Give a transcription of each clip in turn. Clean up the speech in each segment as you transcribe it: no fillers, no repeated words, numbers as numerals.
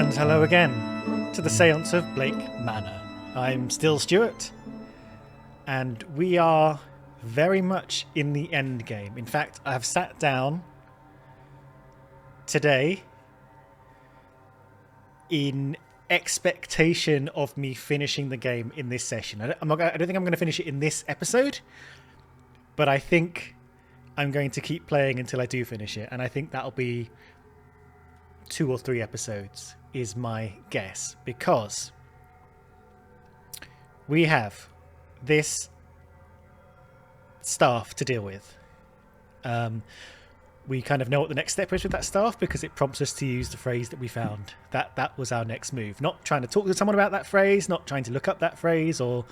And hello again to the Séance of Blake Manor. I'm still Stuart, and we are very much in the end game. In fact, I have sat down today in expectation of me finishing the game in this session. I don't think I'm going to finish it in this episode, but I think I'm going to keep playing until I do finish it, and I think that'll be 2 or 3 episodes is my guess, because we have this staff to deal with. We kind of know what the next step is with that staff because it prompts us to use the phrase that we found. That was our next move. Not trying to talk to someone about that phrase, not trying to look up that phrase or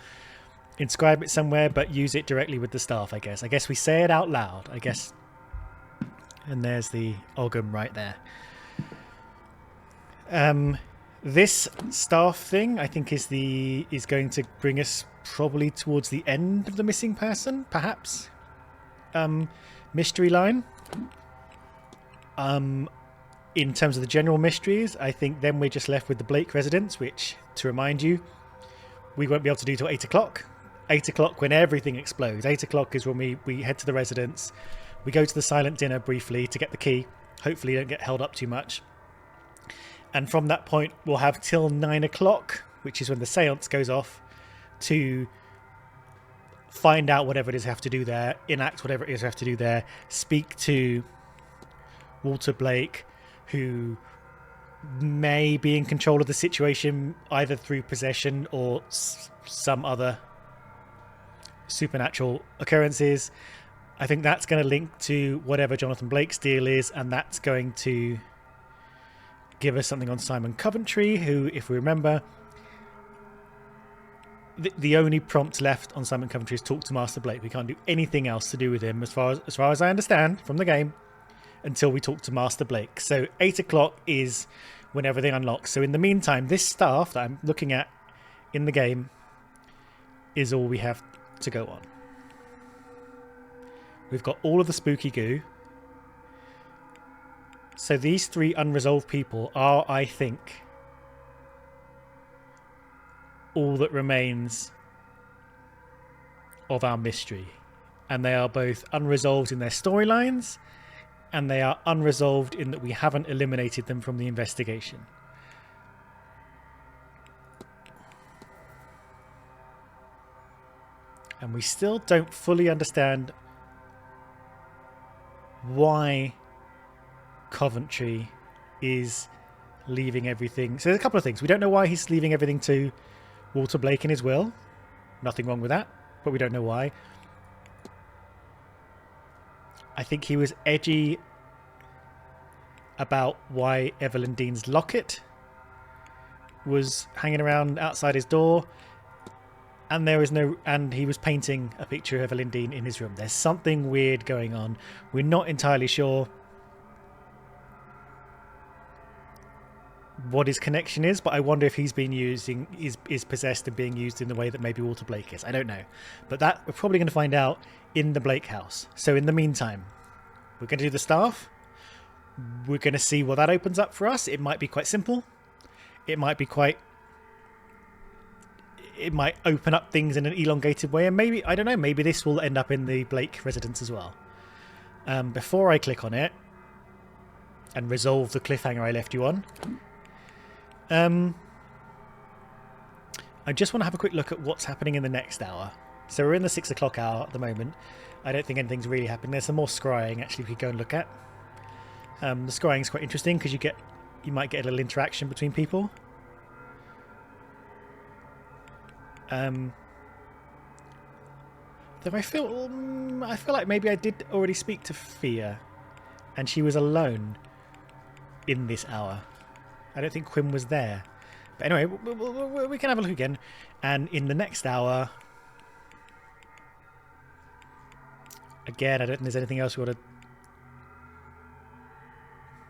inscribe it somewhere, but use it directly with the staff, I guess. I guess we say it out loud, I guess. And there's the Ogham right there. This staff thing, I think, is going to bring us probably towards the end of the missing person, perhaps. Mystery line. In terms of the general mysteries, I think then we're just left with the Blake residence, which, to remind you, we won't be able to do till 8 o'clock. 8 o'clock when everything explodes. 8 o'clock is when we head to the residence. We go to the silent dinner briefly to get the key. Hopefully don't get held up too much. And from that point, we'll have till 9 o'clock, which is when the seance goes off, to find out whatever it is we have to do there, enact whatever it is we have to do there, speak to Walter Blake, who may be in control of the situation either through possession or some other supernatural occurrences. I think that's going to link to whatever Jonathan Blake's deal is, and that's going to give us something on Simon Coventry, who, if we remember, the only prompt left on Simon Coventry is talk to Master Blake. We can't do anything else to do with him, as far as I understand from the game, until we talk to Master Blake. So 8 o'clock is when everything unlocks. So in the meantime, this staff that I'm looking at in the game is all we have to go on. We've got all of the spooky goo. So these 3 unresolved people are, I think, all that remains of our mystery. And they are both unresolved in their storylines, and they are unresolved in that we haven't eliminated them from the investigation. And we still don't fully understand why Coventry is leaving everything. So there's a couple of things. We don't know why he's leaving everything to Walter Blake in his will. Nothing wrong with that, but we don't know why. I think he was edgy about why Evelyn Dean's locket was hanging around outside his door, and and he was painting a picture of Evelyn Dean in his room. There's something weird going on. We're not entirely sure what his connection is, but I wonder if he's been is possessed and being used in the way that maybe Walter Blake is. I don't know, but that we're probably going to find out in the Blake house. So in the meantime, we're going to do the staff. We're going to see what that opens up for us. It might be quite simple. It might open up things in an elongated way, and maybe, I don't know, maybe this will end up in the Blake residence as well. Before I click on it and resolve the cliffhanger I left you on, I just want to have a quick look at what's happening in the next hour. So we're in the 6 o'clock hour at the moment. I don't think anything's really happening. There's some more scrying actually we could go and look at. The scrying is quite interesting because you might get a little interaction between people. Though I feel like maybe I did already speak to Fia, and she was alone in this hour. I don't think Quinn was there. But anyway, we can have a look again. And in the next hour, again, I don't think there's anything else we want to...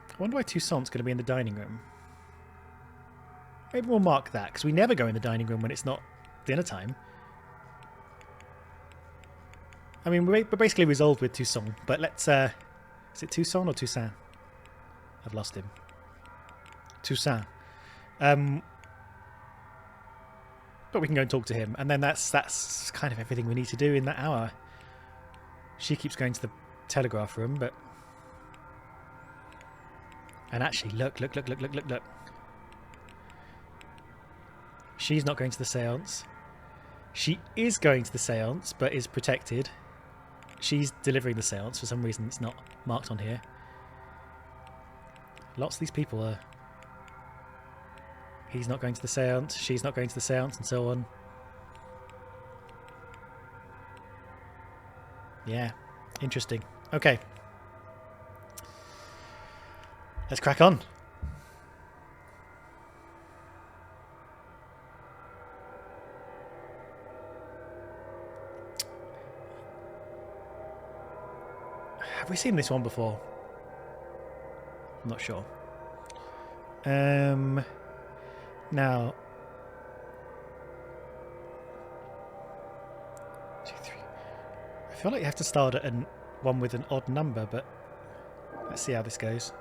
I wonder why Toussaint's going to be in the dining room. Maybe we'll mark that, because we never go in the dining room when it's not dinner time. I mean, we're basically resolved with Toussaint, but let's... is it Toussaint or Toussaint? I've lost him. Toussaint. But we can go and talk to him, and then that's kind of everything we need to do in that hour. She keeps going to the telegraph room, but... And actually, look. She's not going to the seance. She is going to the seance, but is protected. She's delivering the seance. For some reason, it's not marked on here. Lots of these people are... He's not going to the seance, she's not going to the seance, and so on. Yeah, interesting. Okay. Let's crack on. Have we seen this one before? I'm not sure. Now, 2, 3. I feel like you have to start at one with an odd number, but let's see how this goes.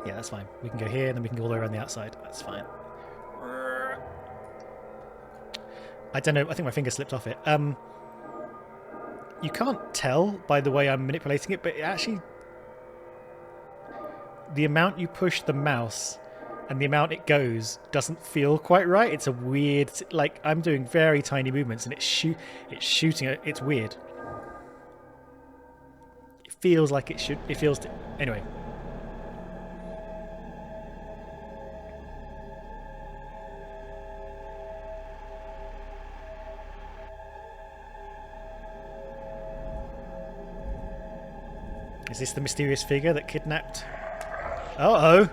Yeah, that's fine. We can go here, and then we can go all the way around the outside. That's fine. I don't know. I think my finger slipped off it. You can't tell by the way I'm manipulating it, but it actually... The amount you push the mouse and the amount it goes doesn't feel quite right. It's a weird... Like, I'm doing very tiny movements and it's shooting... It's weird. It feels like it should... It feels... Anyway. Is this the mysterious figure that kidnapped... Uh-oh.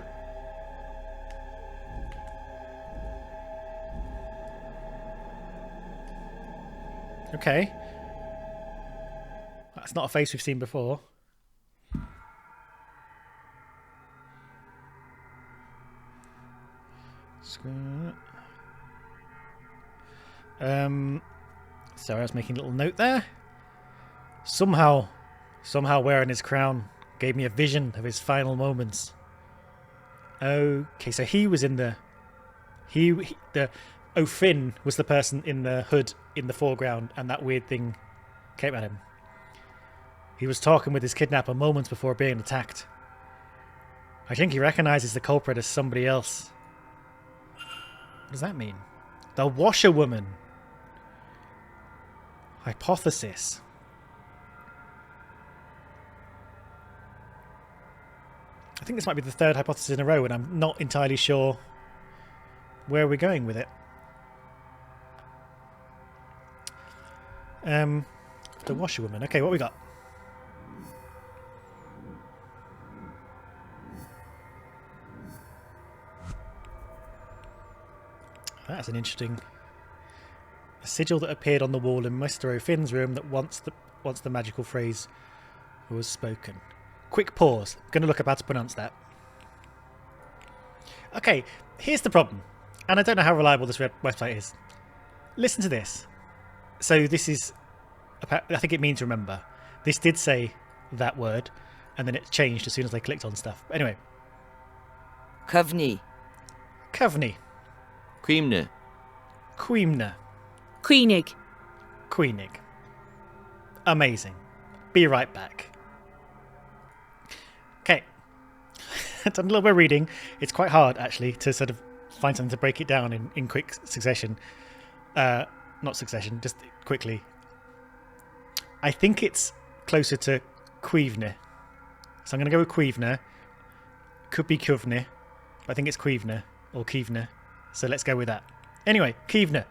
Okay. That's not a face we've seen before. Sorry, I was making a little note there. Somehow wearing his crown gave me a vision of his final moments. Okay, so he was in the... Finn was the person in the hood in the foreground, and that weird thing came at him. He was talking with his kidnapper moments before being attacked. I think he recognises the culprit as somebody else. What does that mean? The washerwoman. Hypothesis. I think this might be the third hypothesis in a row, and I'm not entirely sure where we're going with it. The washerwoman. Okay, what we got? That's an interesting... A sigil that appeared on the wall in Mr. O'Finn's room that once the magical phrase was spoken. Quick pause. I'm going to look up how to pronounce that. Okay, here's the problem. And I don't know how reliable this website is. Listen to this. So this is... I think it means remember. This did say that word, and then it changed as soon as I clicked on stuff. But anyway. Covney. Covney. Queemne. Queemne. Queenig. Queenig. Amazing. Be right back. Okay. I've done a little bit of reading. It's quite hard, actually, to sort of find something to break it down in quick succession. Not succession, just quickly. I think it's closer to Queevne. So I'm going to go with Queevne. Could be Cuvne, but I think it's Queevne or Keevne. So let's go with that. Anyway, Keevne.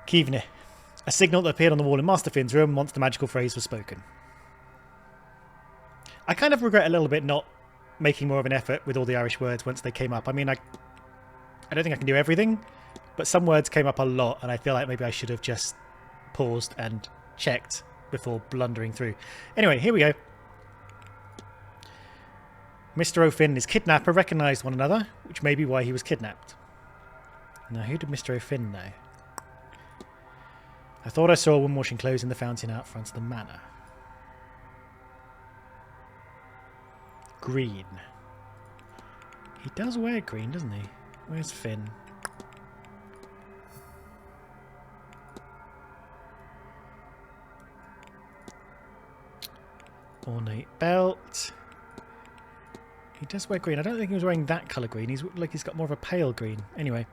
Keevne. A signal that appeared on the wall in Master Finn's room once the magical phrase was spoken. I kind of regret a little bit not making more of an effort with all the Irish words once they came up. I mean, I don't think I can do everything, but some words came up a lot, and I feel like maybe I should have just paused and checked before blundering through. Anyway, here we go. Mr. O'Finn and his kidnapper recognised one another, which may be why he was kidnapped. Now, who did Mr. O'Finn know? I thought I saw a woman washing clothes in the fountain out front of the manor. Green. He does wear green, doesn't he? Where's Finn? Ornate belt. He does wear green. I don't think he was wearing that colour green. He's like he's got more of a pale green. Anyway.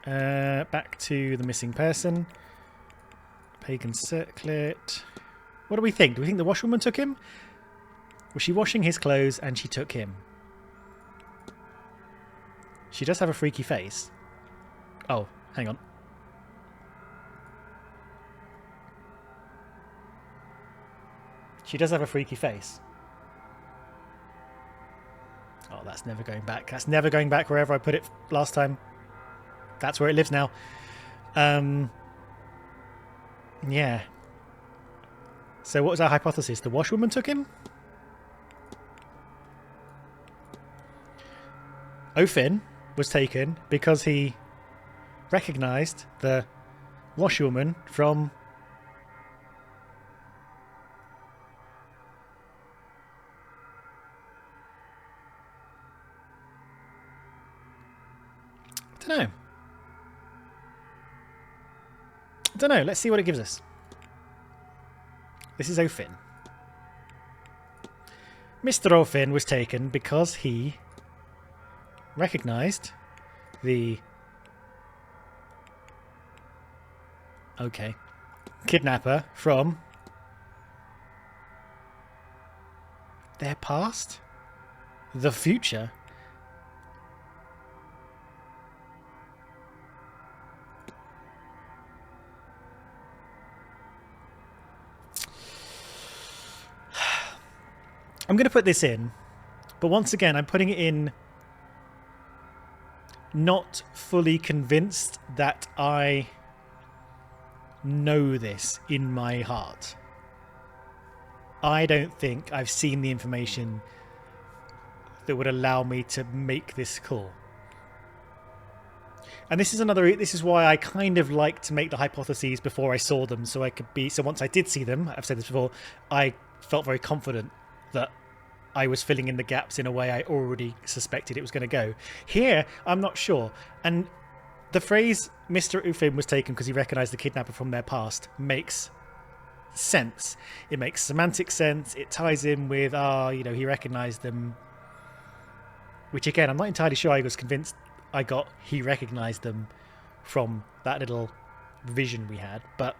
Back to the missing person. Pagan circlet. What do we think? Do we think the washwoman took him? Was she washing his clothes and she took him? She does have a freaky face. Oh, hang on. She does have a freaky face. Oh, that's never going back. That's never going back wherever I put it last time. That's where it lives now. Yeah. So what was our hypothesis? The washwoman took him? O'Finn was taken because he recognised the washwoman from... I don't know. Let's see what it gives us. This is O'Finn. Mr. O'Finn was taken because he recognised the... Okay. Kidnapper from their past? The future? I'm going to put this in, but once again, I'm putting it in not fully convinced that I know this in my heart. I don't think I've seen the information that would allow me to make this call. And this is why I kind of like to make the hypotheses before I saw them, so once I did see them, I've said this before, I felt very confident that I was filling in the gaps in a way I already suspected it was going to go. Here, I'm not sure. And the phrase Mr. O'Finn was taken because he recognised the kidnapper from their past makes sense. It makes semantic sense. It ties in with, he recognised them. Which again, I'm not entirely sure I was convinced he recognised them from that little vision we had. But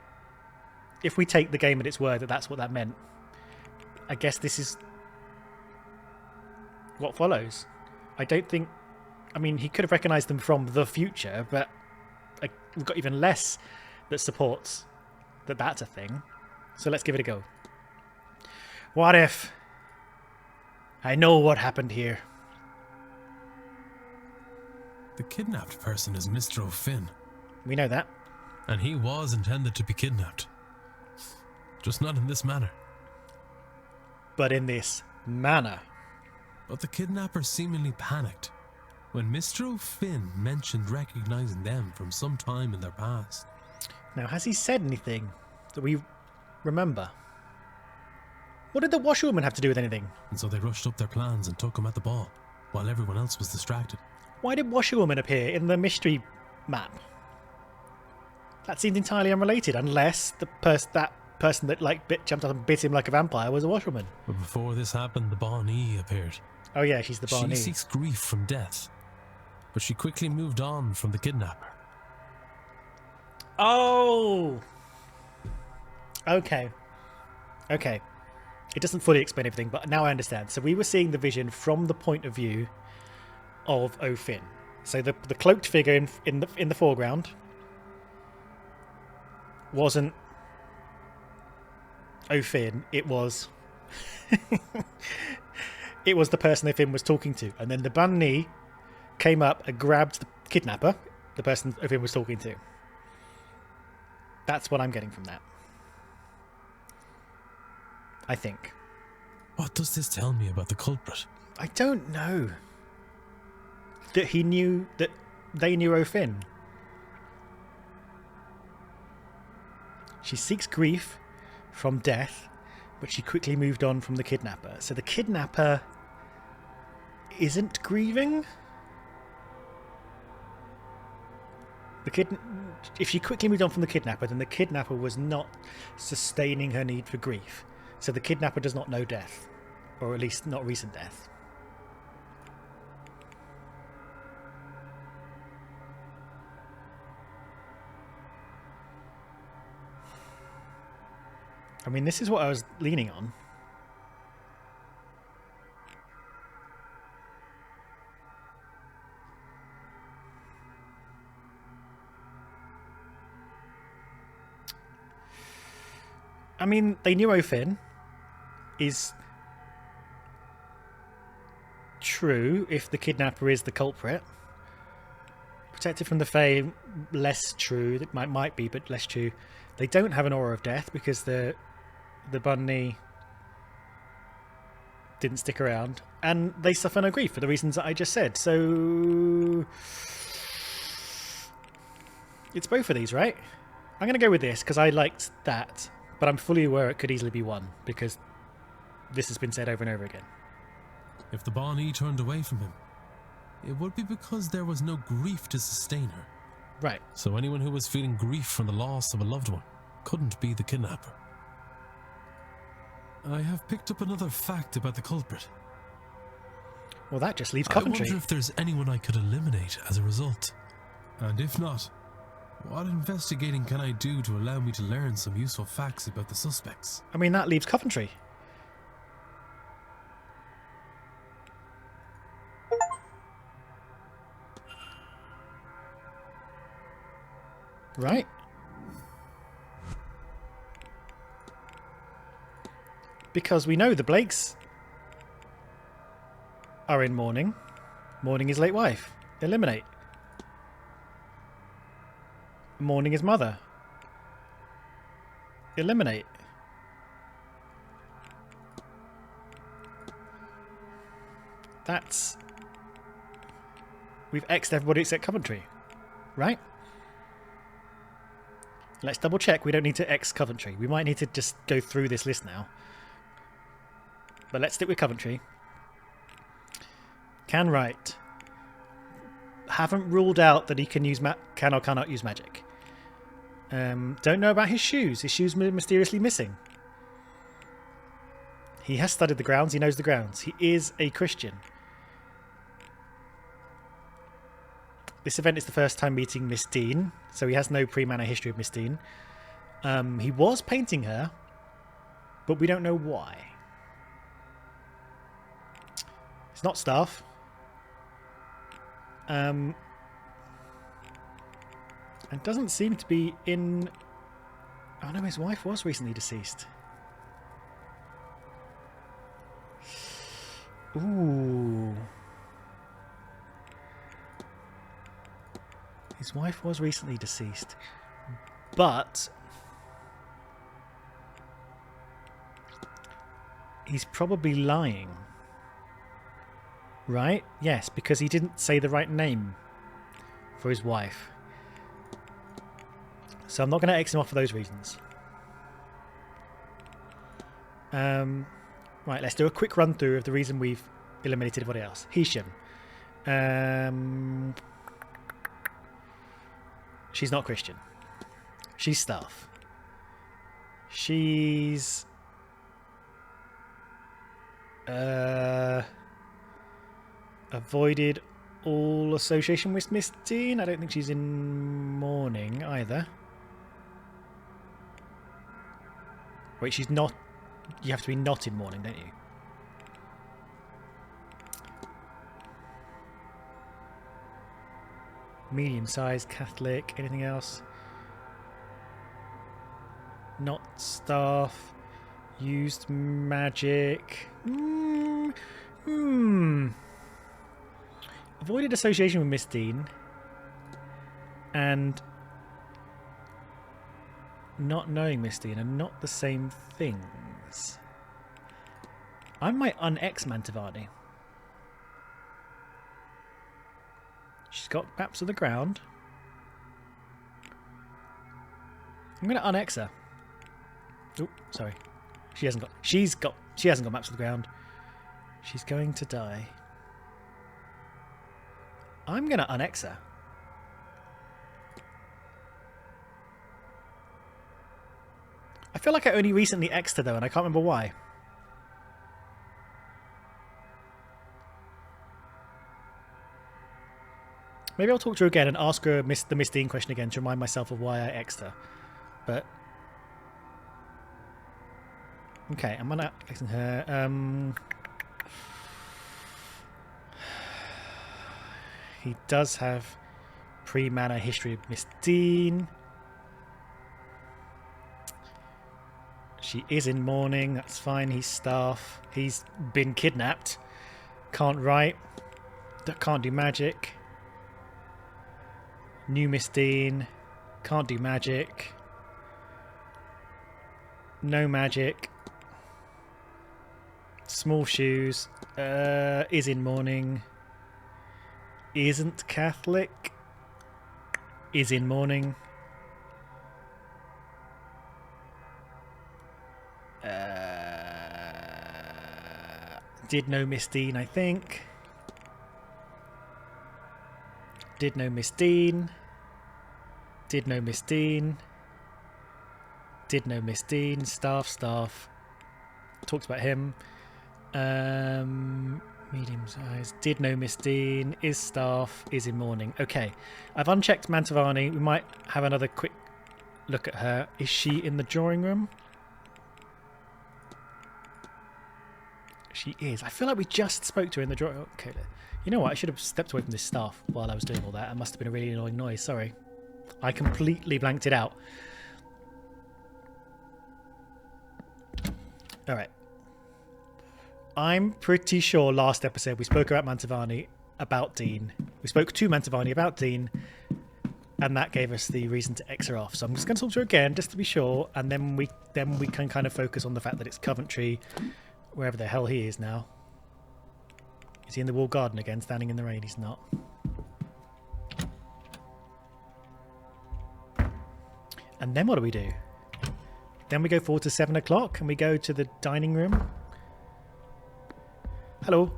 if we take the game at its word that that's what that meant, I guess this is what follows. I don't think... I mean, he could have recognised them from the future, but we've got even less that supports that that's a thing. So let's give it a go. What if I know what happened here? The kidnapped person is Mr. O'Finn. We know that. And he was intended to be kidnapped. Just not in this manner. But in this manner. But the kidnapper seemingly panicked when Mr. O'Finn mentioned recognising them from some time in their past. Now, has he said anything that we remember? What did the washerwoman have to do with anything? And so they rushed up their plans and took him at the ball, while everyone else was distracted. Why did washerwoman appear in the mystery map? That seemed entirely unrelated, unless that person that jumped up and bit him like a vampire was a washerwoman. But before this happened, the Barney appeared. Oh yeah, she's the Barney. She seeks grief from death, but she quickly moved on from the kidnapper. Oh! Okay. It doesn't fully explain everything, but now I understand. So we were seeing the vision from the point of view of O'Finn. So the cloaked figure in the foreground wasn't O'Finn, it was it was the person O'Finn was talking to, and then the Bunny came up and grabbed the kidnapper, the person O'Finn was talking to. That's what I'm getting from that, I think. What does this tell me about the culprit? I don't know. That they knew O'Finn. She seeks grief from death, but she quickly moved on from the kidnapper. So the kidnapper isn't grieving. If she quickly moved on from the kidnapper, then the kidnapper was not sustaining her need for grief. So the kidnapper does not know death, or at least not recent death. I mean, this is what I was leaning on. I mean, they knew O'Finn is true if the kidnapper is the culprit. Protected from the Fae, less true. It might be, but less true. They don't have an aura of death because the bunny didn't stick around, and they suffer no grief for the reasons that I just said. So it's both of these, right? I'm going to go with this because I liked that, but I'm fully aware it could easily be one because this has been said over and over again. If the Bonnie turned away from him, it would be because there was no grief to sustain her. Right. So anyone who was feeling grief from the loss of a loved one couldn't be the kidnapper. I have picked up another fact about the culprit. Well, that just leaves Coventry. I wonder if there's anyone I could eliminate as a result. And if not, what investigating can I do to allow me to learn some useful facts about the suspects? I mean, that leaves Coventry. Right. Because we know the Blakes are in mourning. Mourning his late wife. Eliminate. Mourning his mother. Eliminate. That's... We've X'd everybody except Coventry. Right? Let's double check we don't need to X Coventry. We might need to just go through this list now. But let's stick with Coventry. Can write. Haven't ruled out that he can use can or cannot use magic. Don't know about his shoes. His shoes are mysteriously missing. He has studied the grounds. He knows the grounds. He is a Christian. This event is the first time meeting Miss Dean, so he has no pre-Manor history of Miss Dean. He was painting her, but we don't know why. It's not staff. And doesn't seem to be in... Oh no, his wife was recently deceased. Ooh. His wife was recently deceased. But... he's probably lying. Right? Yes, because he didn't say the right name for his wife. So I'm not going to X him off for those reasons. Right, let's do a quick run through of the reason we've eliminated everybody else. Hisham. She's not Christian. She's staff. She's... avoided all association with Miss Dean. I don't think she's in mourning either. Wait, she's not... You have to be not in mourning, don't you? Medium-sized, Catholic, anything else? Not staff. Used magic. Avoided association with Miss Dean. And not knowing Miss Dean are not the same things. I might un-X Mantovani. She's got maps of the ground. I'm going to un-X her. Oh, sorry. She hasn't got maps of the ground. She's going to die. I'm going to unex her. I feel like I only recently X'd her though, and I can't remember why. Maybe I'll talk to her again and ask her the Miss Dean question again to remind myself of why I X'd her. But okay, I'm gonna X'ing her. He does have pre-Manor history of Miss Dean. She is in mourning. That's fine. He's staff. He's been kidnapped. Can't write. Can't do magic. New Miss Dean. Can't do magic. No magic. Small shoes. Is in mourning. Isn't Catholic. Is in mourning. Did know Miss Dean, I think. Did know Miss Dean. Did know Miss Dean. Did know Miss Dean. Staff. Talked about him. Medium size. Did know Miss Dean. Is staff. Is in mourning. Okay. I've unchecked Mantovani. We might have another quick look at her. Is she in the drawing room? She is. I feel like we just spoke to her in the drawing room. Okay. You know what? I should have stepped away from this staff while I was doing all that. It must have been a really annoying noise. Sorry. I completely blanked it out. Alright. I'm pretty sure last episode we spoke about Mantovani, about Dean. We spoke to Mantovani about Dean, and that gave us the reason to X her off. So I'm just going to talk to her again, just to be sure, and then we can kind of focus on the fact that it's Coventry, wherever the hell he is now. Is he in the walled garden again, standing in the rain? He's not. And then what do? Then we go forward to 7 o'clock and we go to the dining room. Hello.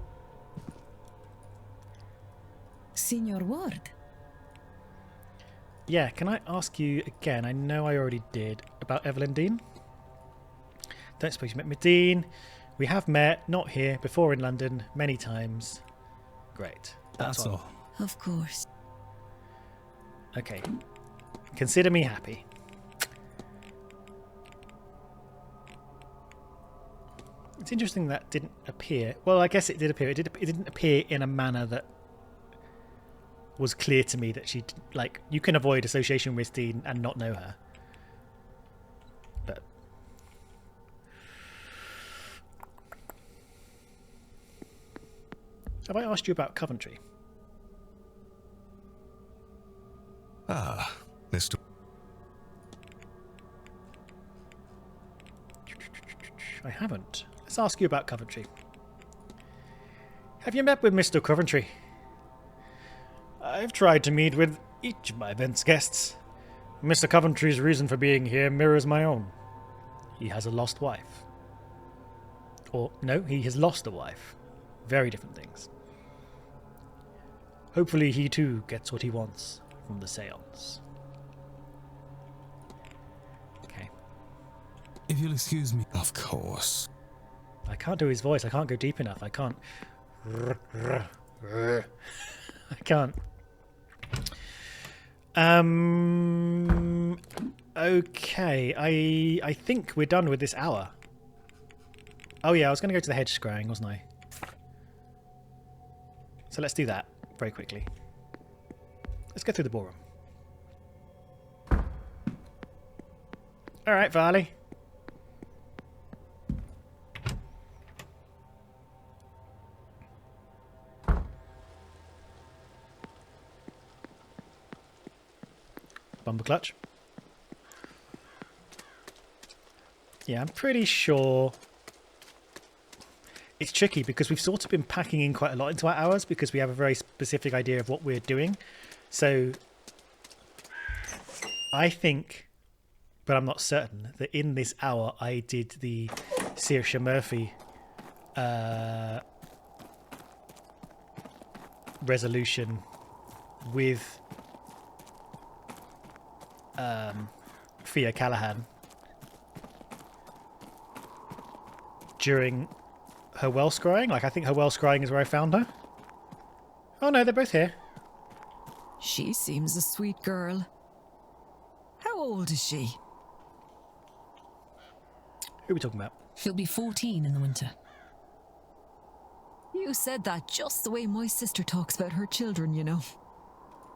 Signor Ward. Yeah, can I ask you again? I know I already did. About Evelyn Dean? Don't suppose you met Miss Dean. We have met, not here, before in London, many times. Great. That's all. Of course. Okay. Consider me happy. It's interesting that didn't appear. Well, I guess it did appear. It didn't appear in a manner that was clear to me that she, like, you can avoid association with Dean and not know her. But have I asked you about Coventry? Ah, Mr. I haven't. Let's ask you about Coventry. Have you met with Mr. Coventry? I've tried to meet with each of my event's guests. Mr. Coventry's reason for being here mirrors my own. He has a lost wife. Or, no, he has lost a wife. Very different things. Hopefully he too gets what he wants from the seance. Okay. If you'll excuse me. Of course. I can't do his voice. I can't go deep enough. I can't. I can't. Okay. I think we're done with this hour. Oh yeah, I was going to go to the hedge scrying, wasn't I? So let's do that very quickly. Let's go through the ballroom. All right, Varley. Bumper clutch. Yeah, I'm pretty sure it's tricky because we've sort of been packing in quite a lot into our hours because we have a very specific idea of what we're doing. So I think, but I'm not certain, that in this hour I did the Saoirse Murphy resolution with Fia Callahan during her well scrying. Like, I think her well scrying is where I found her. Oh no, they're both here. She seems a sweet girl. How old is she? Who are we talking about? She'll be 14 in the winter. You said that just the way my sister talks about her children, you know.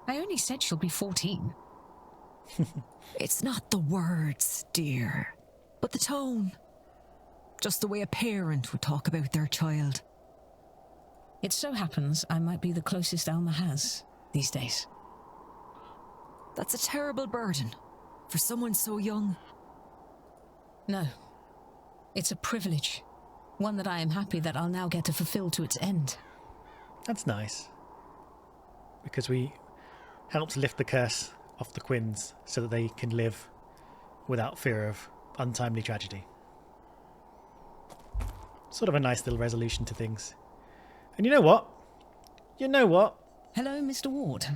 I only said she'll be 14. It's not the words, dear, but the tone. Just the way a parent would talk about their child. It so happens I might be the closest Alma has these days. That's a terrible burden for someone so young. No. It's a privilege. One that I am happy that I'll now get to fulfill to its end. That's nice. Because we helped lift the curse off the Quinns so that they can live without fear of untimely tragedy. Sort of a nice little resolution to things. And you know what? You know what? Hello, Mr. Ward.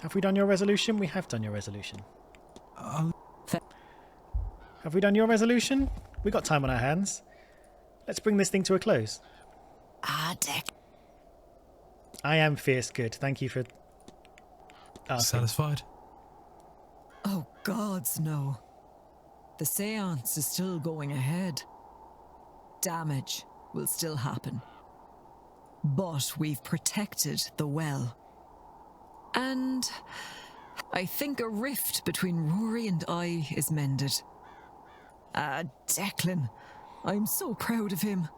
Have we done your resolution? We have done your resolution. Have we done your resolution? We got time on our hands. Let's bring this thing to a close. Ah, Dick. I am fierce good. Thank you for asking. Satisfied? Oh, gods, no. The seance is still going ahead. Damage will still happen. But we've protected the well. And I think a rift between Rory and I is mended. Ah, Declan, I'm so proud of him.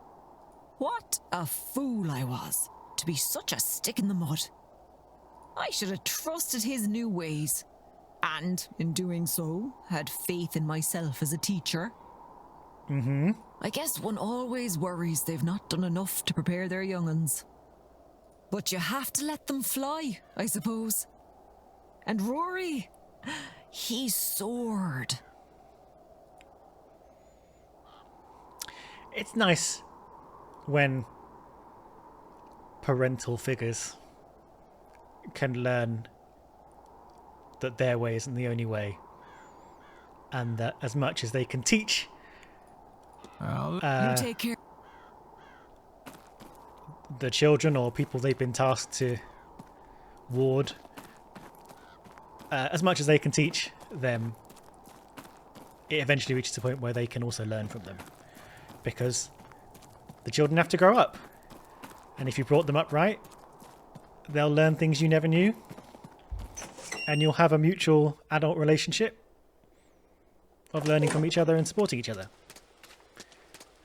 What a fool I was to be such a stick in the mud. I should have trusted his new ways, and in doing so, had faith in myself as a teacher. I guess one always worries they've not done enough to prepare their young'uns. But you have to let them fly, I suppose. And Rory, he soared. It's nice when parental figures can learn that their way isn't the only way, and that as much as they can teach You take care. the children or people they've been tasked to ward, as much as they can teach them, it eventually reaches a point where they can also learn from them, because the children have to grow up, and if you brought them up right, they'll learn things you never knew, and you'll have a mutual adult relationship of learning from each other and supporting each other.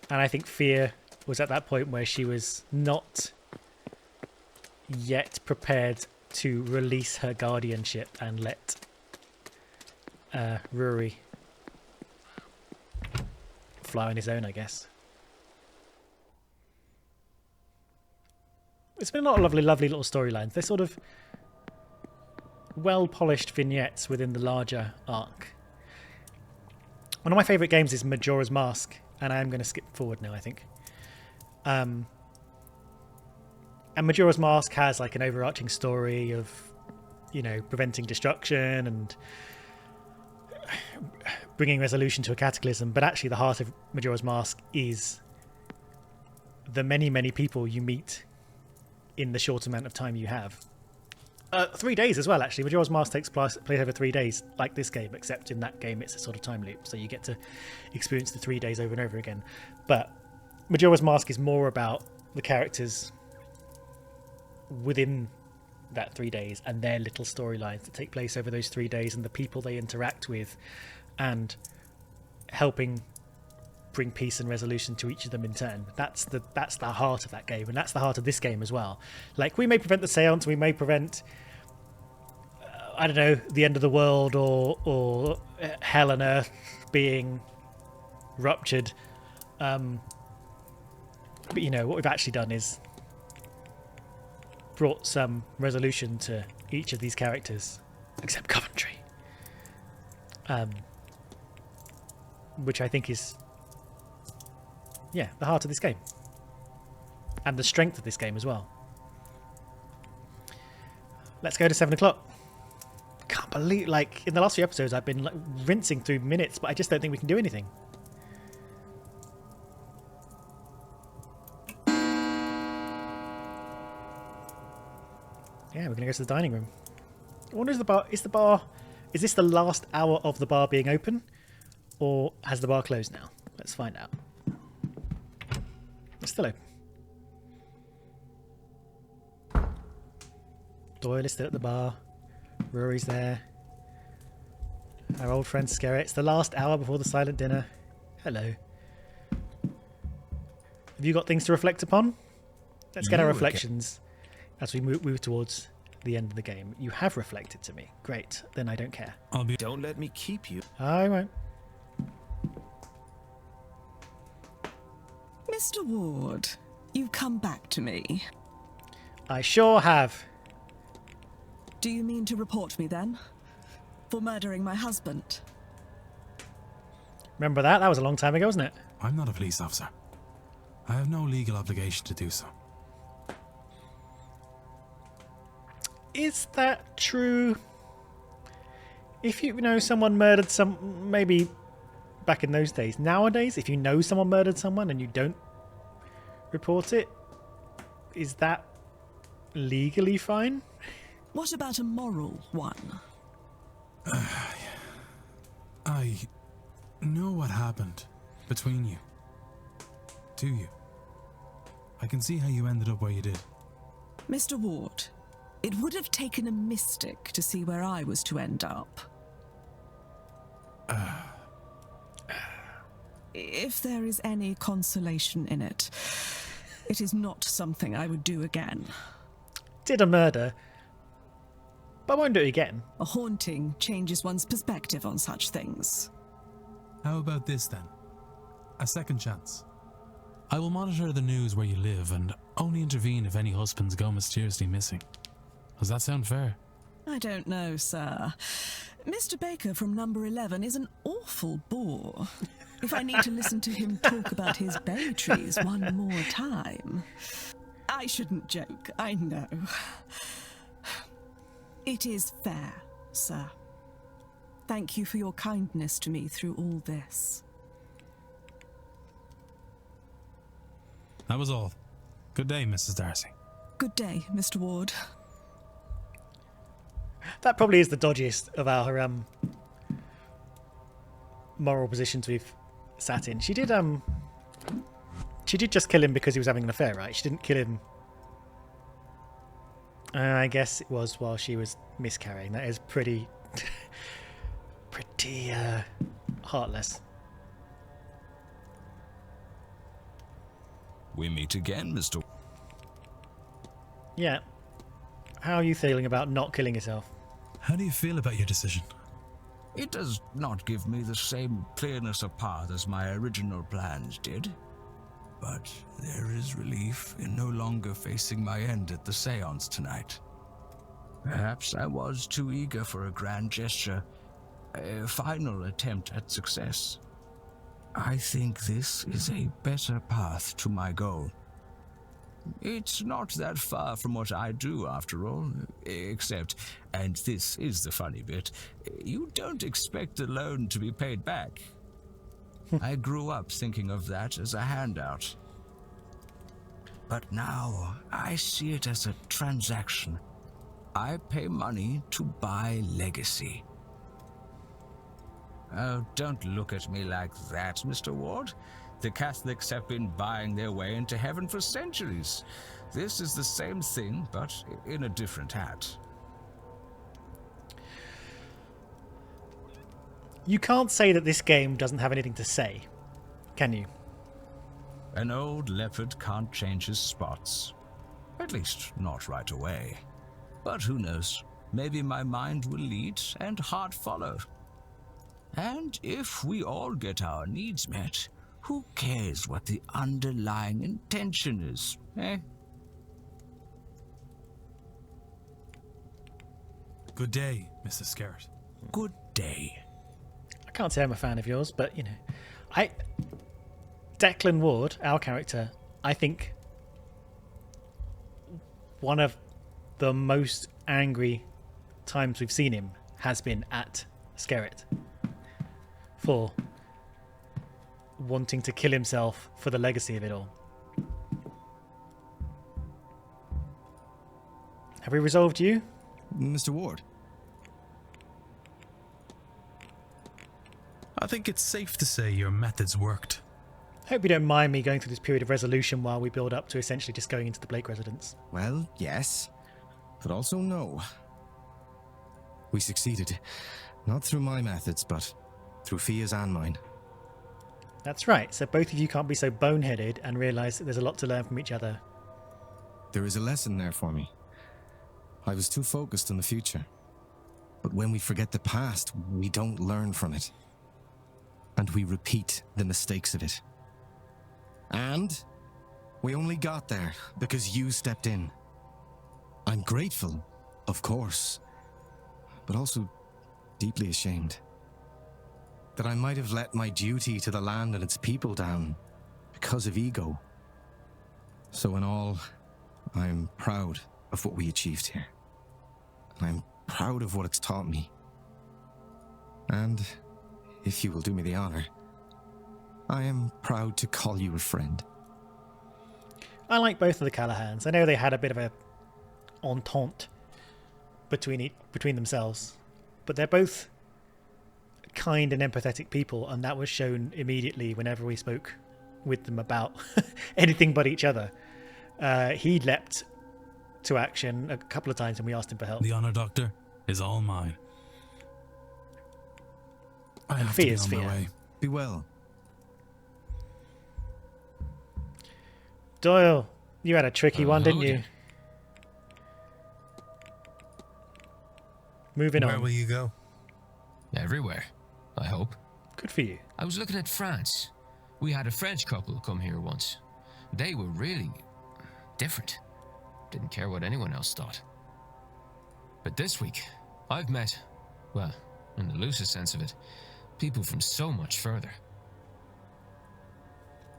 And I think Fia was at that point where she was not yet prepared to release her guardianship and let Rory fly on his own, I guess. It's been a lot of lovely little storylines. They're sort of well-polished vignettes within the larger arc. One of my favourite games is Majora's Mask, and I am going to skip forward now, I think. And Majora's Mask has like an overarching story of, you know, preventing destruction and bringing resolution to a cataclysm, but actually the heart of Majora's Mask is the many, many people you meet in the short amount of time you have. 3 days as well, actually. Majora's Mask takes place over 3 days, like this game, except in that game it's a sort of time loop, so you get to experience the 3 days over and over again. But Majora's Mask is more about the characters within that 3 days and their little storylines that take place over those 3 days and the people they interact with, and helping bring peace and resolution to each of them in turn. That's the heart of that game, and that's the heart of this game as well. Like, we may prevent the seance, we may prevent I don't know, the end of the world or hell and earth being ruptured, but you know what we've actually done is brought some resolution to each of these characters, except Coventry, which I think is the heart of this game and the strength of this game as well. Let's go to 7 o'clock. Can't believe, like, in the last few episodes I've been like rinsing through minutes, but I just don't think we can do anything. Yeah, we're gonna go to the dining room. I wonder, is this the last hour of the bar being open, or has the bar closed now? Let's find out. It's still open. Doyle is still at the bar. Rory's there. Our old friend Skerritt. It's the last hour before the silent dinner. Hello. Have you got things to reflect upon? Let's get our reflections as we move towards the end of the game. You have reflected to me. Great. Then I don't care. Don't let me keep you. I won't. Mr. Ward, you've come back to me. I sure have. Do you mean to report me then? For murdering my husband? Remember that? That was a long time ago, wasn't it? I'm not a police officer. I have no legal obligation to do so. Is that true? If you know someone murdered maybe back in those days. Nowadays, if you know someone murdered someone and you don't report it, is that legally fine? What about a moral one? I know what happened between you. To you. I can see how you ended up where you did. Mr. Ward, it would have taken a mystic to see where I was to end up. If there is any consolation in it, it is not something I would do again. Did a murder, but I won't do it again. A haunting changes one's perspective on such things. How about this then? A second chance. I will monitor the news where you live and only intervene if any husbands go mysteriously missing. Does that sound fair? I don't know, sir. Mr. Baker from number 11 is an awful bore. If I need to listen to him talk about his bay trees one more time. I shouldn't joke, I know. It is fair, sir. Thank you for your kindness to me through all this. That was all. Good day, Mrs. Darcy. Good day, Mr. Ward. That probably is the dodgiest of our moral positions we've sat in. She did just kill him because he was having an affair, right? She didn't kill him. I guess it was while she was miscarrying. That is pretty heartless. We meet again, Mr. Yeah. How are you feeling about not killing yourself? How do you feel about your decision? It does not give me the same clearness of path as my original plans did. But there is relief in no longer facing my end at the séance tonight. Perhaps I was too eager for a grand gesture, a final attempt at success. I think this is a better path to my goal. It's not that far from what I do, after all, except, and this is the funny bit, you don't expect the loan to be paid back. I grew up thinking of that as a handout. But now, I see it as a transaction. I pay money to buy legacy. Oh, don't look at me like that, Mr. Ward. The Catholics have been buying their way into heaven for centuries. This is the same thing, but in a different hat. You can't say that this game doesn't have anything to say, can you? An old leopard can't change his spots. At least, not right away. But who knows? Maybe my mind will lead and heart follow. And if we all get our needs met, who cares what the underlying intention is, eh? Good day, Mrs. Skerritt. Good day. I can't say I'm a fan of yours, but, you know, Declan Ward, our character, I think one of the most angry times we've seen him has been at Skerrit for wanting to kill himself for the legacy of it all. Have we resolved you? Mr. Ward. I think it's safe to say your methods worked. Hope you don't mind me going through this period of resolution while we build up to essentially just going into the Blake residence. Well, yes, but also no. We succeeded. Not through my methods, but through Fia's and mine. That's right, so both of you can't be so boneheaded and realise that there's a lot to learn from each other. There is a lesson there for me. I was too focused on the future. But when we forget the past, we don't learn from it. And we repeat the mistakes of it. And we only got there because you stepped in. I'm grateful, of course, but also deeply ashamed that I might have let my duty to the land and its people down because of ego. So in all, I'm proud of what we achieved here. And I'm proud of what it's taught me. And if you will do me the honor, I am proud to call you a friend. I like both of the Callahans. I know they had a bit of a entente between themselves, but they're both kind and empathetic people, and that was shown immediately whenever we spoke with them about anything but each other. He leapt to action a couple of times when we asked him for help. The honor, Doctor, is all mine. I And have to be Fia's on my Fia. way. Be well. Doyle, you had a tricky one, didn't howdy. you? Moving Where on. will you go? Everywhere, I hope. Good for you. I was looking at France. We had a French couple come here once. They were really different. Didn't care what anyone else thought. But this week, I've met, well, in the loosest sense of it, people from so much further.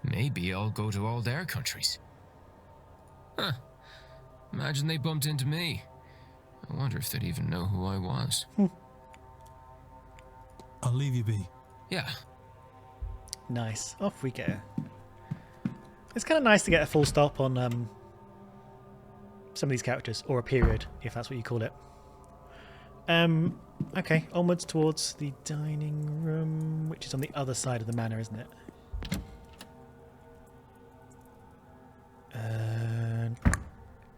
Maybe I'll go to all their countries. Huh. Imagine they bumped into me. I wonder if they'd even know who I was. I'll leave you be. Yeah. Nice. Off we go. It's kind of nice to get a full stop on some of these characters, or a period, if that's what you call it. Okay, onwards towards the dining room, which is on the other side of the manor, isn't it?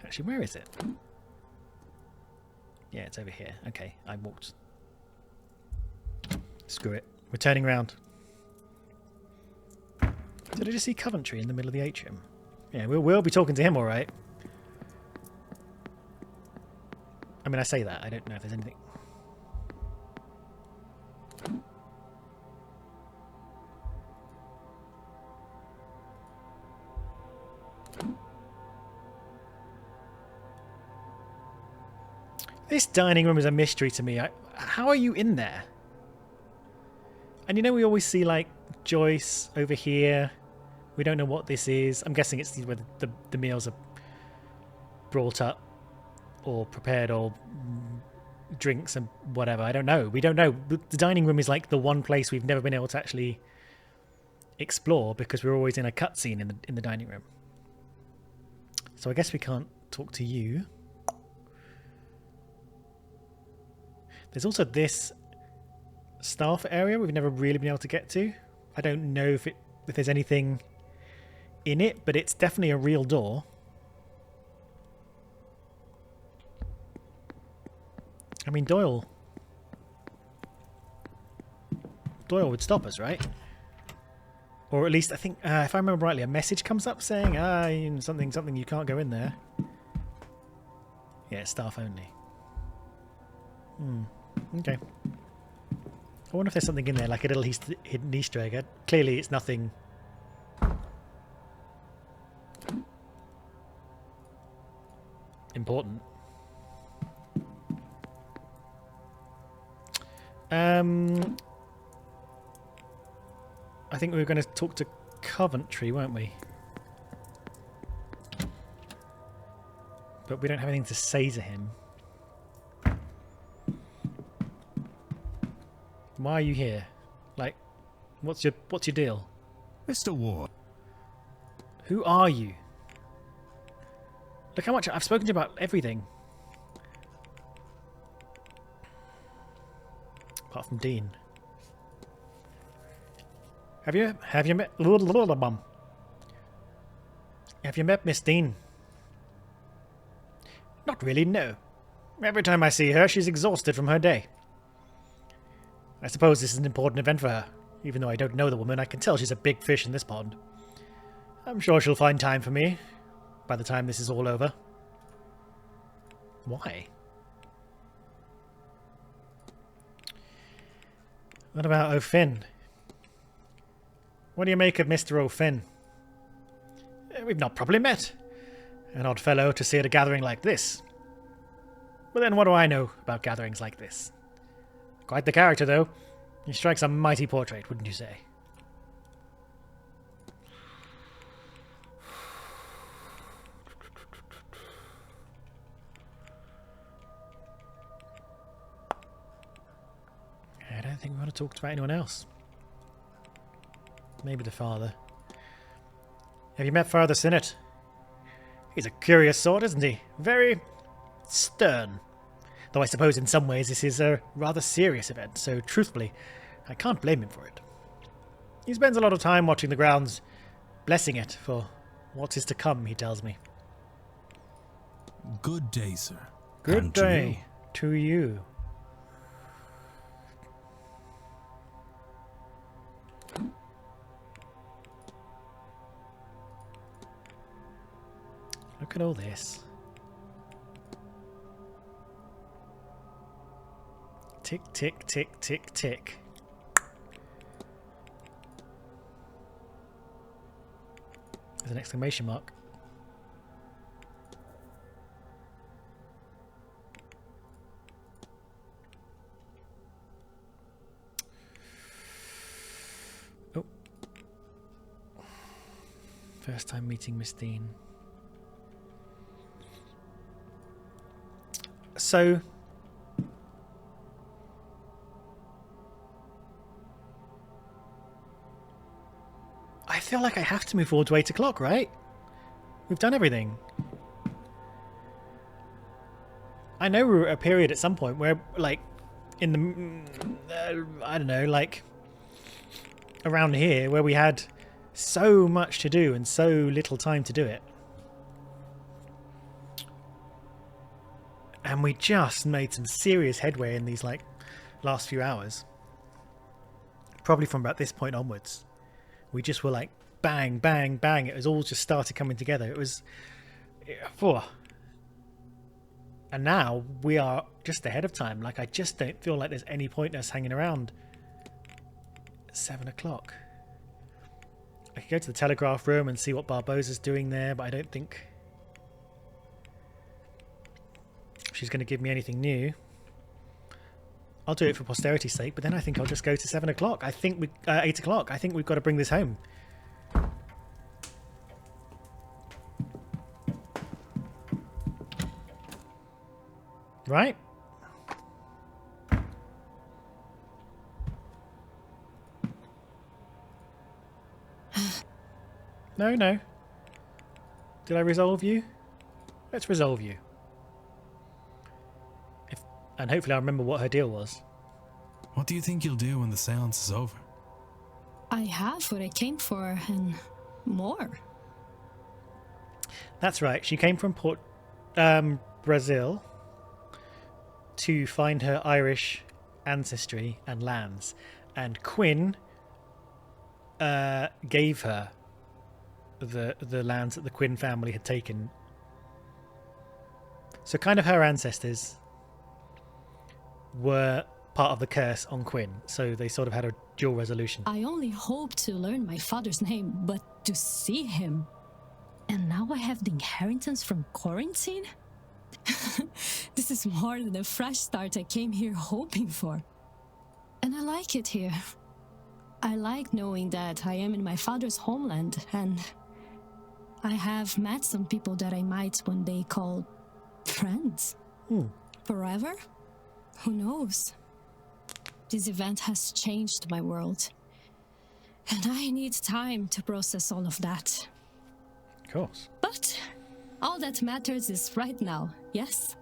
Actually, where is it? Yeah, it's over here. Okay, I walked. Screw it. We're turning round. Did I just see Coventry in the middle of the atrium? Yeah, we'll be talking to him, all right. I mean, I say that. I don't know if there's anything. This dining room is a mystery to me. How are you in there? And you know, we always see like Joyce over here. We don't know what this is. I'm guessing it's where the meals are brought up or prepared, or drinks and whatever. I don't know. We don't know. The dining room is like the one place we've never been able to actually explore because we're always in a cutscene in the dining room. So I guess we can't talk to you. There's also this staff area we've never really been able to get to. I don't know if there's anything in it, but it's definitely a real door. I mean, Doyle would stop us, right? Or at least I think, if I remember rightly, a message comes up saying, something, you can't go in there. Yeah, it's staff only. Okay. I wonder if there's something in there, like a little hidden Easter egg. Clearly, it's nothing important. I think we were going to talk to Coventry, weren't we? But we don't have anything to say to him. Why are you here? Like, what's your deal? Mr. Ward. Who are you? Look how much I've spoken to you about everything. Apart from Dean. Have you met Have you met Miss Dean? Not really, no. Every time I see her, she's exhausted from her day. I suppose this is an important event for her. Even though I don't know the woman, I can tell she's a big fish in this pond. I'm sure she'll find time for me by the time this is all over. Why? What about O'Finn? What do you make of Mr. O'Finn? We've not properly met. An odd fellow to see at a gathering like this. But then what do I know about gatherings like this? Quite the character, though. He strikes a mighty portrait, wouldn't you say? I don't think we want to talk about anyone else. Maybe the father. Have you met Father Sinnott? He's a curious sort, isn't he? Very stern. Though I suppose in some ways this is a rather serious event, so truthfully, I can't blame him for it. He spends a lot of time watching the grounds, blessing it for what is to come, he tells me. Good day, sir. Good And day to you. Look at all this. Tick, tick, tick, tick, tick. There's an exclamation mark. Oh. First time meeting Miss Dean. So, I feel like I have to move forward to 8 o'clock, right? We've done everything. I know we were at a period at some point where, like, in the, I don't know, like, around here, where we had so much to do and so little time to do it. And we just made some serious headway in these, like, last few hours. Probably from about this point onwards. We just were like, bang, bang, bang. It was all just started coming together. It was... And now we are just ahead of time. Like, I just don't feel like there's any point in us hanging around at 7 o'clock. I could go to the telegraph room and see what Barbossa's doing there, but I don't think she's going to give me anything new. I'll do it for posterity's sake, but then I think I'll just go to 7 o'clock. I think 8 o'clock. I think we've got to bring this home. Right? No, no. Did I resolve you? Let's resolve you. And hopefully I'll remember what her deal was. What do you think you'll do when the seance is over? I have what I came for and more. That's right. She came from Brazil to find her Irish ancestry and lands. And Quinn gave her the lands that the Quinn family had taken. So kind of her ancestors were part of the curse on Quinn, so they sort of had a dual resolution. I only hoped to learn my father's name, but to see him. And now I have the inheritance from quarantine? This is more than the fresh start I came here hoping for. And I like it here. I like knowing that I am in my father's homeland, and I have met some people that I might one day call friends. Forever? Who knows? This event has changed my world. And I need time to process all of that. Of course. But all that matters is right now, yes?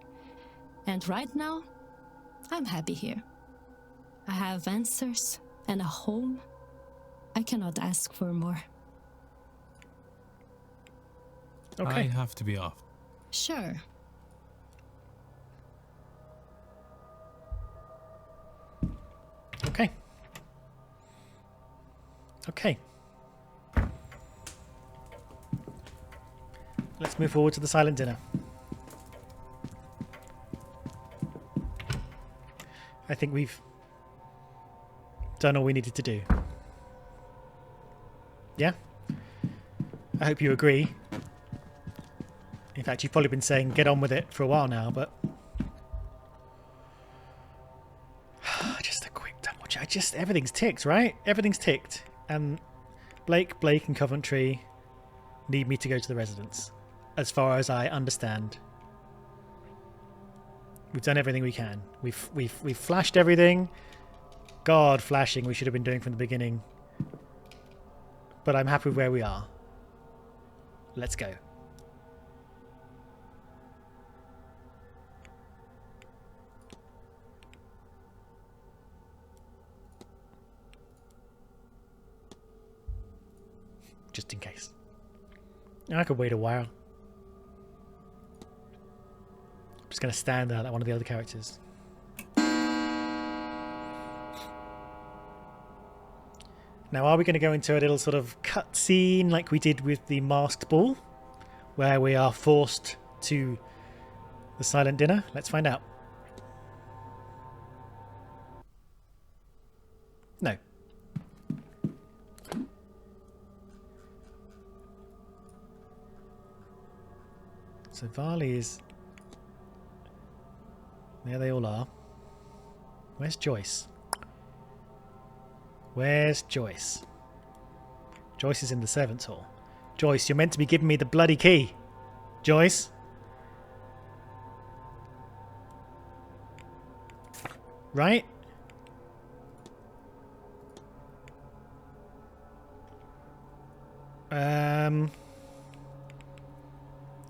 And right now, I'm happy here. I have answers and a home. I cannot ask for more. Okay. I have to be off. Sure. Okay. Okay. Let's move forward to the silent dinner. I think we've done all we needed to do. Yeah? I hope you agree. In fact, you've probably been saying get on with it for a while now, but... just a quick double check. Everything's ticked, right? Everything's ticked. And Blake, and Coventry need me to go to the residence. As far as I understand. We've done everything we can. We've flashed everything. God, flashing we should have been doing from the beginning. But I'm happy with where we are. Let's go. Just in case. I could wait a while. I'm just going to stand there like one of the other characters. Now, are we going to go into a little sort of cut scene like we did with the masked ball, where we are forced to the silent dinner? Let's find out. No. So Varley is... There they all are. Where's Joyce? Where's Joyce? Joyce is in the servants' hall. Joyce, you're meant to be giving me the bloody key. Joyce? Right?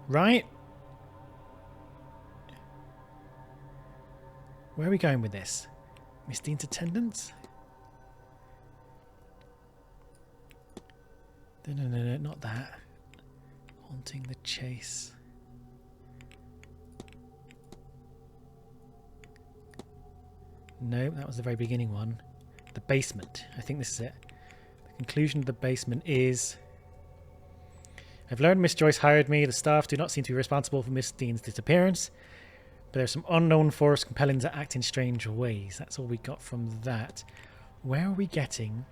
Right? Where are we going with this? Miss Dean's attendance? No, not that. Haunting the chase. No, that was the very beginning one. The basement. I think this is it. The conclusion of the basement is... I've learned Miss Joyce hired me. The staff do not seem to be responsible for Miss Dean's disappearance. But there's some unknown force compelling to act in strange ways. That's all we got from that. Where are we getting...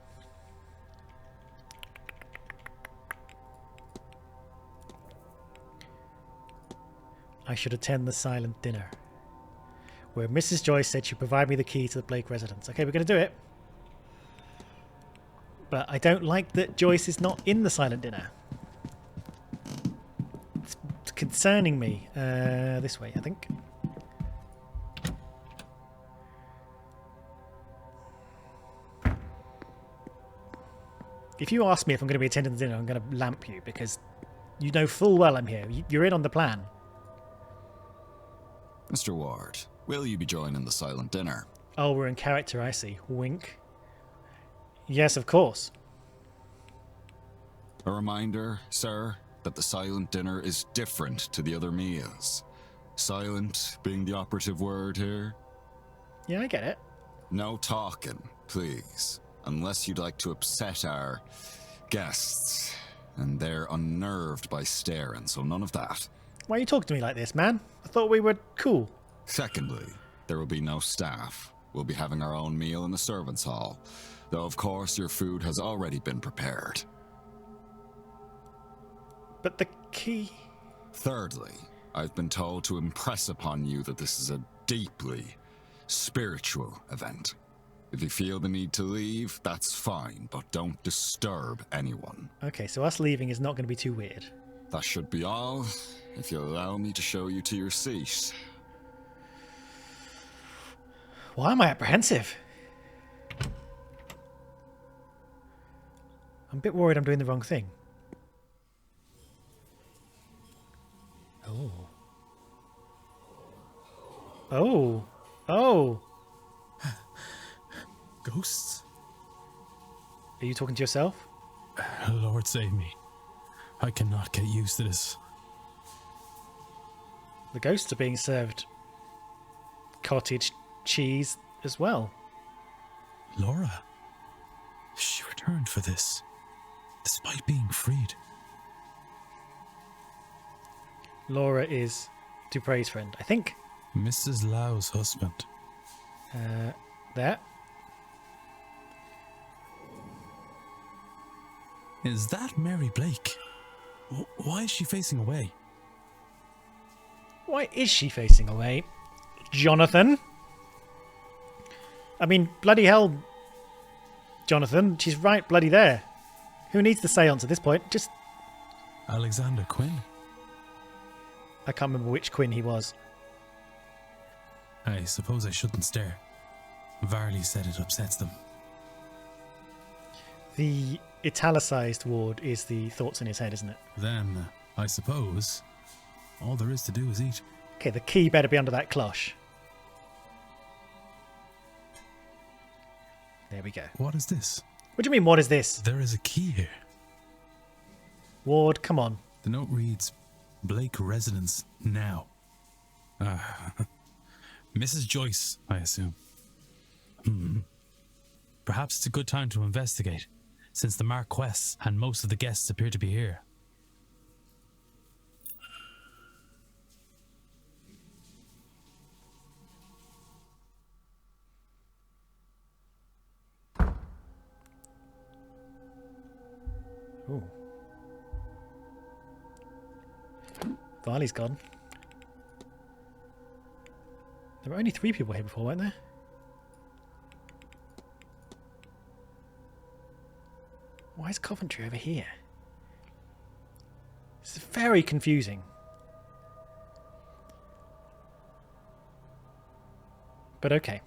I should attend the silent dinner. Where Mrs. Joyce said she'd provide me the key to the Blake residence. Okay, we're going to do it. But I don't like that Joyce is not in the silent dinner. It's concerning me. This way, I think. If you ask me if I'm going to be attending the dinner, I'm going to lamp you because you know full well I'm here. You're in on the plan. Mr. Ward, will you be joining the silent dinner? Oh, we're in character, I see. Wink. Yes, of course. A reminder, sir, that the silent dinner is different to the other meals. Silent being the operative word here. Yeah, I get it. No talking, please. Unless you'd like to upset our guests. And they're unnerved by staring, so none of that. Why are you talking to me like this, man? I thought we were cool. Secondly, there will be no staff. We'll be having our own meal in the servants' hall. Though, of course, your food has already been prepared. But the key... Thirdly, I've been told to impress upon you that this is a deeply spiritual event. If you feel the need to leave, that's fine, but don't disturb anyone. Okay, so us leaving is not going to be too weird. That should be all, if you'll allow me to show you to your seat. Why am I apprehensive? I'm a bit worried I'm doing the wrong thing. Oh. Oh. Oh. Ghosts? Are you talking to yourself? Lord save me. I cannot get used to this. The ghosts are being served cottage cheese as well. Laura? She returned for this, despite being freed. Laura is Dupre's friend, I think. Mrs. Lau's husband. There. Is that Mary Blake? Why is she facing away? Why is she facing away? Jonathan? I mean, bloody hell, Jonathan, she's right bloody there. Who needs the seance at this point? Just... Alexander Quinn? I can't remember which Quinn he was. I suppose I shouldn't stare. Varley said it upsets them. The italicized ward is the thoughts in his head, isn't it? Then, I suppose, all there is to do is eat. Okay, the key better be under that cloche. There we go. What is this? What do you mean, what is this? There is a key here. Ward, come on. The note reads, Blake residence now. Mrs. Joyce, I assume. Perhaps it's a good time to investigate, since the Marquess and most of the guests appear to be here. Ooh. Varley's gone. There were only 3 people here before, weren't there? Why is Coventry over here? This is very confusing. But okay.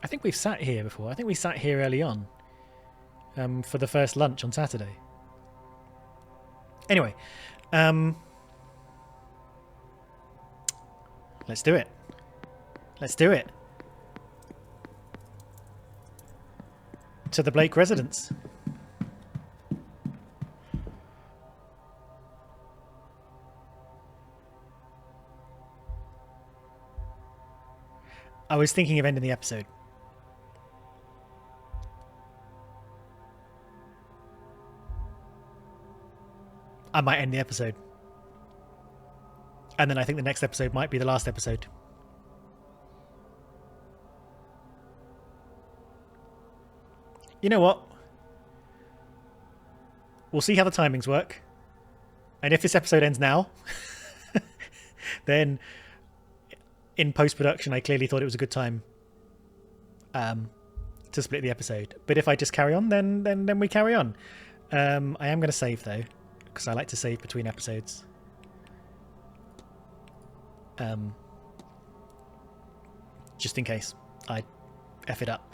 I think we've sat here before. I think we sat here early on. For the first lunch on Saturday. Anyway. Let's do it. Let's do it. To the Blake residence. I was thinking of ending the episode. I might end the episode. And then I think the next episode might be the last episode. You know what? We'll see how the timings work. And if this episode ends now, then in post-production I clearly thought it was a good time to split the episode. But if I just carry on, then we carry on. I am going to save though, because I like to save between episodes. Just in case I F it up.